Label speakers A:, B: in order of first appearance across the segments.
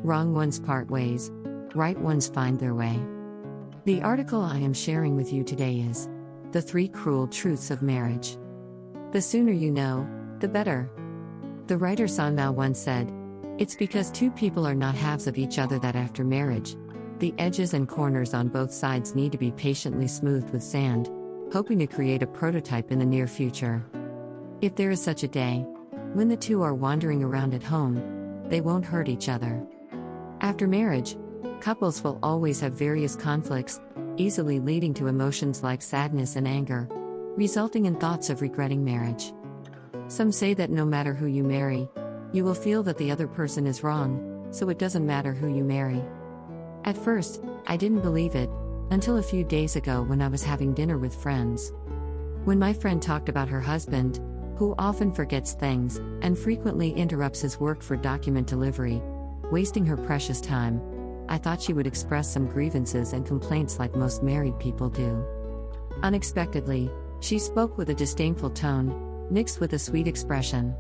A: Wrong ones part ways, right ones find their way. The article I am sharing with you today is The 3 Cruel Truths of Marriage. The sooner you know, the better. The writer San Mao once said, "It's because two people are not halves of each other that after marriage, the edges and corners on both sides need to be patiently smoothed with sand, hoping to create a prototype in the near future. If there is such a day, when the two are wandering around at home, they won't hurt each other." After marriage, couples will always have various conflicts, easily leading to emotions like sadness and anger, resulting in thoughts of regretting marriage. Some say that no matter who you marry, you will feel that the other person is wrong, so it doesn't matter who you marry. At first, I didn't believe it, until a few days ago when I was having dinner with friends. When my friend talked about her husband, who often forgets things, and frequently interrupts his work for document delivery, wasting her precious time, I thought she would express some grievances and complaints like most married people do. Unexpectedly, she spoke with a disdainful tone, mixed with a sweet expression.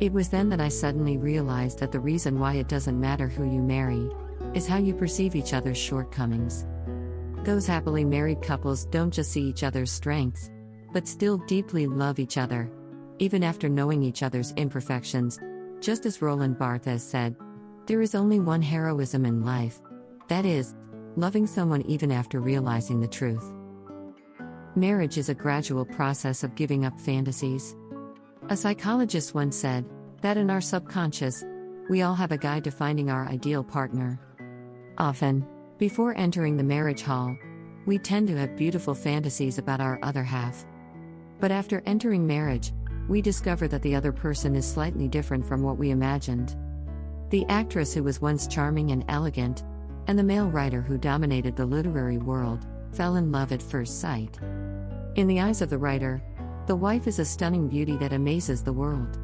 A: It was then that I suddenly realized that the reason why it doesn't matter who you marry is how you perceive each other's shortcomings. Those happily married couples don't just see each other's strengths, but still deeply love each other, even after knowing each other's imperfections. Just as Roland Barthes said, "There is only one heroism in life, that is, loving someone even after realizing the truth." Marriage is a gradual process of giving up fantasies. A psychologist once said that in our subconscious, we all have a guide to finding our ideal partner. Often, before entering the marriage hall, we tend to have beautiful fantasies about our other half. But after entering marriage, we discover that the other person is slightly different from what we imagined. The actress who was once charming and elegant, and the male writer who dominated the literary world, fell in love at first sight. In the eyes of the writer, the wife is a stunning beauty that amazes the world.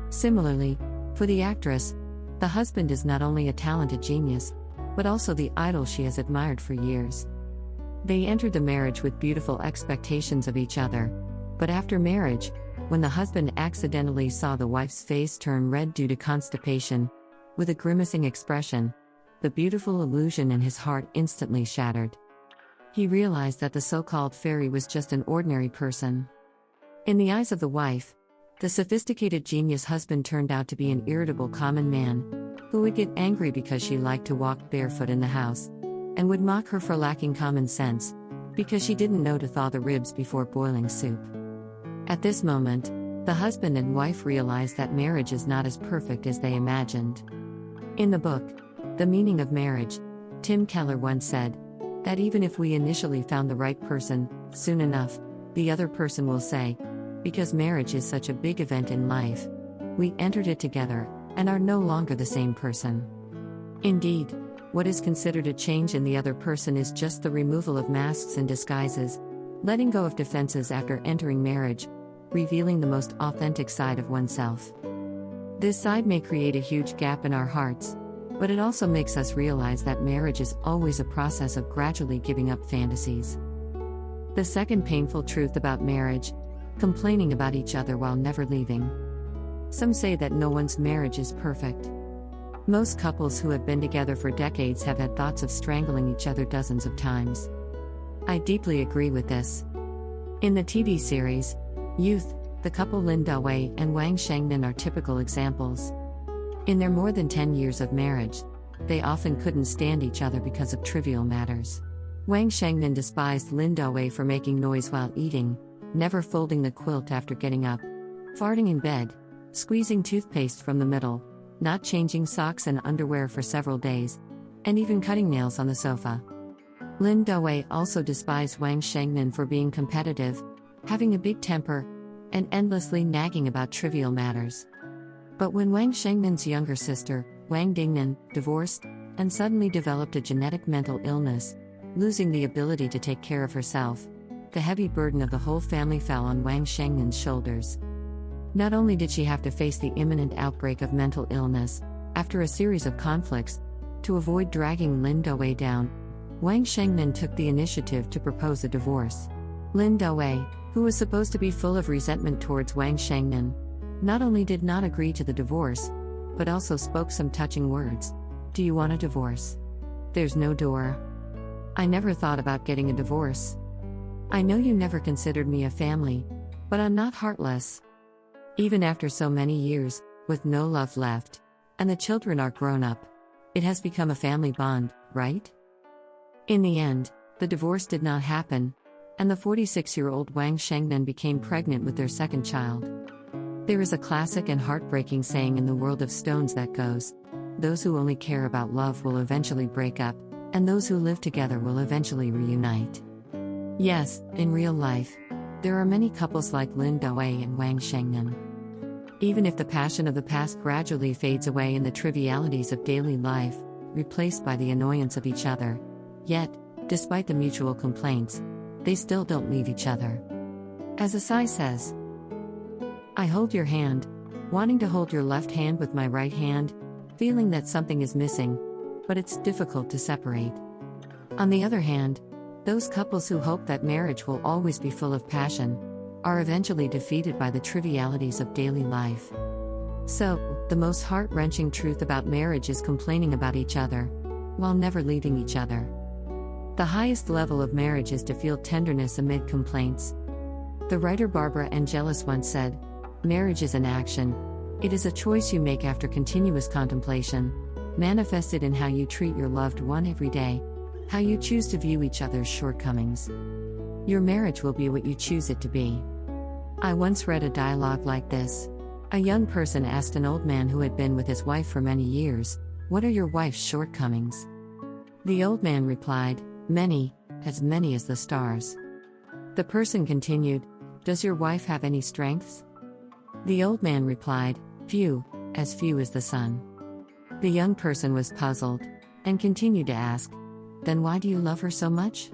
A: Similarly, for the actress, the husband is not only a talented genius, but also the idol she has admired for years. They entered the marriage with beautiful expectations of each other, but after marriage, when the husband accidentally saw the wife's face turn red due to constipation, with a grimacing expression, the beautiful illusion in his heart instantly shattered. He realized that the so-called fairy was just an ordinary person. In the eyes of the wife, the sophisticated genius husband turned out to be an irritable common man, who would get angry because she liked to walk barefoot in the house, and would mock her for lacking common sense, because she didn't know to thaw the ribs before boiling soup. At this moment, the husband and wife realized that marriage is not as perfect as they imagined. In the book, The Meaning of Marriage, Tim Keller once said that even if we initially found the right person, soon enough, the other person will say, because marriage is such a big event in life, we entered it together and are no longer the same person. Indeed, what is considered a change in the other person is just the removal of masks and disguises, letting go of defenses after entering marriage, revealing the most authentic side of oneself. This side may create a huge gap in our hearts, but it also makes us realize that marriage is always a process of gradually giving up fantasies. The second painful truth about marriage: complaining about each other while never leaving. Some say that no one's marriage is perfect. Most couples who have been together for decades have had thoughts of strangling each other dozens of times. I deeply agree with this. In the TV series Youth, the couple Lin Da-wei and Wang Shengnan are typical examples. In their more than 10 years of marriage, they often couldn't stand each other because of trivial matters. Wang Shengnan despised Lin Da-wei for making noise while eating, never folding the quilt after getting up, farting in bed, squeezing toothpaste from the middle, not changing socks and underwear for several days, and even cutting nails on the sofa. Lin Da-wei also despised Wang Shengnan for being competitive, having a big temper, and endlessly nagging about trivial matters. But when Wang Shengnan's younger sister, Wang Dingnan, divorced, and suddenly developed a genetic mental illness, losing the ability to take care of herself, the heavy burden of the whole family fell on Wang Shengnan's shoulders. Not only did she have to face the imminent outbreak of mental illness, after a series of conflicts, to avoid dragging Lin Da-wei down, Wang Shengnan took the initiative to propose a divorce. Lin Da-wei, who was supposed to be full of resentment towards Wang Shengnan, not only did not agree to the divorce, but also spoke some touching words, Do you want a divorce? There's no door. I never thought about getting a divorce. I know you never considered me a family, but I'm not heartless. Even after so many years, with no love left, and the children are grown up, it has become a family bond, right? In the end, the divorce did not happen, and the 46-year-old Wang Shengnan became pregnant with their second child. There is a classic and heartbreaking saying in the world of stones that goes, "Those who only care about love will eventually break up, and those who live together will eventually reunite." Yes, in real life, there are many couples like Lin Dawei and Wang Shengnan. Even if the passion of the past gradually fades away in the trivialities of daily life, replaced by the annoyance of each other, yet, despite the mutual complaints, they still don't leave each other. As Asai says, "I hold your hand, wanting to hold your left hand with my right hand, feeling that something is missing, but it's difficult to separate." On the other hand, those couples who hope that marriage will always be full of passion are eventually defeated by the trivialities of daily life. So, the most heart-wrenching truth about marriage is complaining about each other, while never leaving each other. The highest level of marriage is to feel tenderness amid complaints. The writer Barbara Angelis once said, "Marriage is an action. It is a choice you make after continuous contemplation, manifested in how you treat your loved one every day, how you choose to view each other's shortcomings. Your marriage will be what you choose it to be." I once read a dialogue like this. A young person asked an old man who had been with his wife for many years, "What are your wife's shortcomings?" The old man replied, many as the stars." The person continued, "Does your wife have any strengths?" The old man replied, few as the sun." The young person was puzzled, and continued to ask, "Then why do you love her so much?"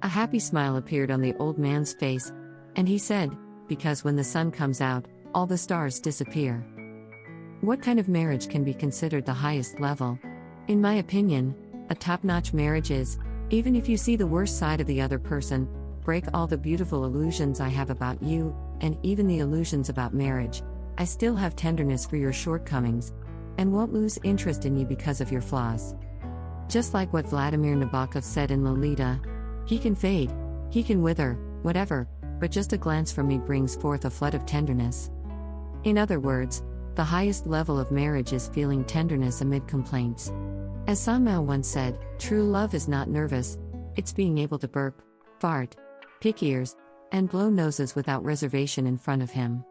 A: A happy smile appeared on the old man's face, and he said, "Because when the sun comes out, all the stars disappear." What kind of marriage can be considered the highest level? In my opinion, a top-notch marriage is, even if you see the worst side of the other person, break all the beautiful illusions I have about you, and even the illusions about marriage, I still have tenderness for your shortcomings, and won't lose interest in you because of your flaws. Just like what Vladimir Nabokov said in Lolita, "He can fade, he can wither, whatever, but just a glance from me brings forth a flood of tenderness." In other words, the highest level of marriage is feeling tenderness amid complaints. As San Mao once said, "True love is not nervous, it's being able to burp, fart, pick ears, and blow noses without reservation in front of him."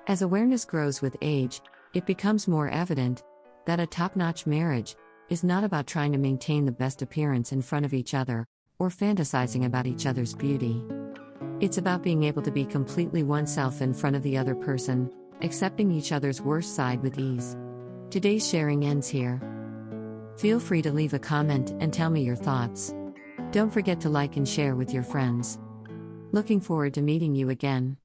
A: As awareness grows with age, it becomes more evident that a top-notch marriage is not about trying to maintain the best appearance in front of each other, or fantasizing about each other's beauty. It's about being able to be completely oneself in front of the other person, accepting each other's worst side with ease. Today's sharing ends here. Feel free to leave a comment and tell me your thoughts. Don't forget to like and share with your friends. Looking forward to meeting you again.